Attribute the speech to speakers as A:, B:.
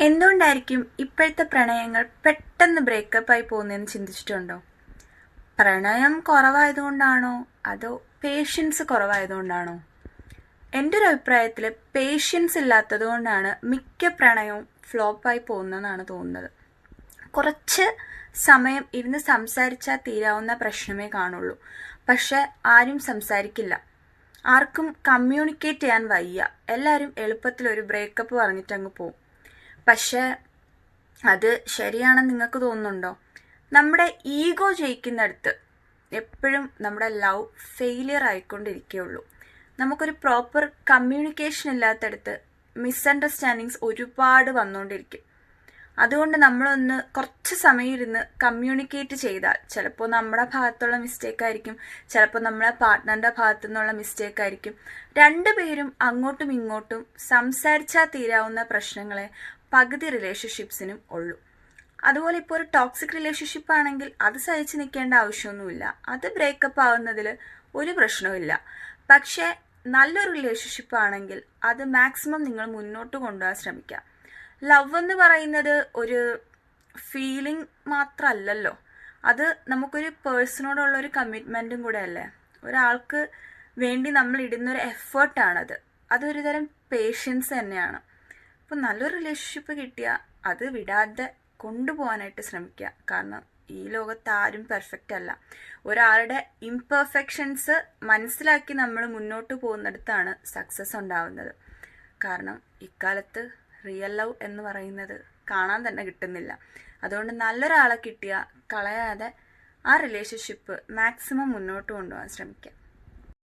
A: എന്തുകൊണ്ടായിരിക്കും ഇപ്പോഴത്തെ പ്രണയങ്ങൾ പെട്ടെന്ന് ബ്രേക്കപ്പായി പോകുന്നതെന്ന് ചിന്തിച്ചിട്ടുണ്ടോ? പ്രണയം കുറവായതുകൊണ്ടാണോ അതോ പേഷ്യൻസ് കുറവായതുകൊണ്ടാണോ? എൻ്റെ ഒരു അഭിപ്രായത്തിൽ പേഷ്യൻസ് ഇല്ലാത്തത് കൊണ്ടാണ് മിക്ക പ്രണയവും ഫ്ലോപ്പായി പോകുന്നതെന്നാണ് തോന്നുന്നത്. കുറച്ച് സമയം ഇരുന്ന് സംസാരിച്ചാൽ തീരാവുന്ന പ്രശ്നമേ കാണുള്ളൂ. പക്ഷെ ആരും സംസാരിക്കില്ല. ആർക്കും കമ്മ്യൂണിക്കേറ്റ് ചെയ്യാൻ വയ്യ. എല്ലാവരും എളുപ്പത്തിൽ ഒരു ബ്രേക്കപ്പ് പറഞ്ഞിട്ടങ്ങ് പോവും. പക്ഷെ അത് ശരിയാണെന്ന് നിങ്ങൾക്ക് തോന്നുന്നുണ്ടോ? നമ്മുടെ ഈഗോ ജയിക്കുന്നിടത്ത് എപ്പോഴും നമ്മുടെ ലവ് ഫെയിലിയർ ആയിക്കൊണ്ടിരിക്കുകയുള്ളൂ. നമുക്കൊരു പ്രോപ്പർ കമ്മ്യൂണിക്കേഷൻ ഇല്ലാത്തടത്ത് മിസ്അണ്ടർസ്റ്റാൻഡിങ്സ് ഒരുപാട് വന്നുകൊണ്ടിരിക്കും. അതുകൊണ്ട് നമ്മളൊന്ന് കുറച്ച് സമയം ഇരുന്ന് കമ്മ്യൂണിക്കേറ്റ് ചെയ്താൽ ചിലപ്പോൾ നമ്മുടെ ഭാഗത്തുള്ള മിസ്റ്റേക്ക് ആയിരിക്കും, ചിലപ്പോൾ നമ്മളെ പാർട്ട്ണറിൻ്റെ ഭാഗത്തു നിന്നുള്ള മിസ്റ്റേക്ക് ആയിരിക്കും. രണ്ടുപേരും അങ്ങോട്ടും ഇങ്ങോട്ടും സംസാരിച്ചാൽ തീരാവുന്ന പ്രശ്നങ്ങളെ പകുതി റിലേഷൻഷിപ്സിനും ഉള്ളൂ. അതുപോലെ ഇപ്പോൾ ഒരു ടോക്സിക് റിലേഷൻഷിപ്പ് ആണെങ്കിൽ അത് സഹിച്ച് നിൽക്കേണ്ട ആവശ്യമൊന്നുമില്ല. അത് ബ്രേക്കപ്പ് ആവുന്നതിൽ ഒരു പ്രശ്നവുമില്ല. പക്ഷേ നല്ലൊരു റിലേഷൻഷിപ്പ് ആണെങ്കിൽ അത് മാക്സിമം നിങ്ങൾ മുന്നോട്ട് കൊണ്ടുപോകാൻ ശ്രമിക്കുക. ലവ് എന്ന് പറയുന്നത് ഒരു ഫീലിംഗ് മാത്രമല്ലല്ലോ, അത് നമുക്കൊരു പേഴ്സണോടുള്ള ഒരു കമ്മിറ്റ്മെൻറ്റും കൂടെ അല്ലേ. ഒരാൾക്ക് വേണ്ടി നമ്മൾ ഇടുന്നൊരു എഫേർട്ടാണത്. അതൊരു തരം പേഷ്യൻസ് തന്നെയാണ്. അപ്പോൾ നല്ലൊരു റിലേഷൻഷിപ്പ് കിട്ടിയാൽ അത് വിടാതെ കൊണ്ടുപോകാനായിട്ട് ശ്രമിക്കുക. കാരണം ഈ ലോകത്ത് ആരും പെർഫെക്റ്റ് അല്ല. ഒരാളുടെ ഇംപെർഫെക്ഷൻസ് മനസ്സിലാക്കി നമ്മൾ മുന്നോട്ട് പോകുന്നിടത്താണ് സക്സസ് ഉണ്ടാവുന്നത്. കാരണം ഇക്കാലത്ത് റിയൽ ലവ് എന്ന് പറയുന്നത് കാണാൻ തന്നെ കിട്ടുന്നില്ല. അതുകൊണ്ട് നല്ലൊരാളെ കിട്ടിയാൽ കളയാതെ ആ റിലേഷൻഷിപ്പ് മാക്സിമം മുന്നോട്ട് കൊണ്ടുപോകാൻ ശ്രമിക്കുക.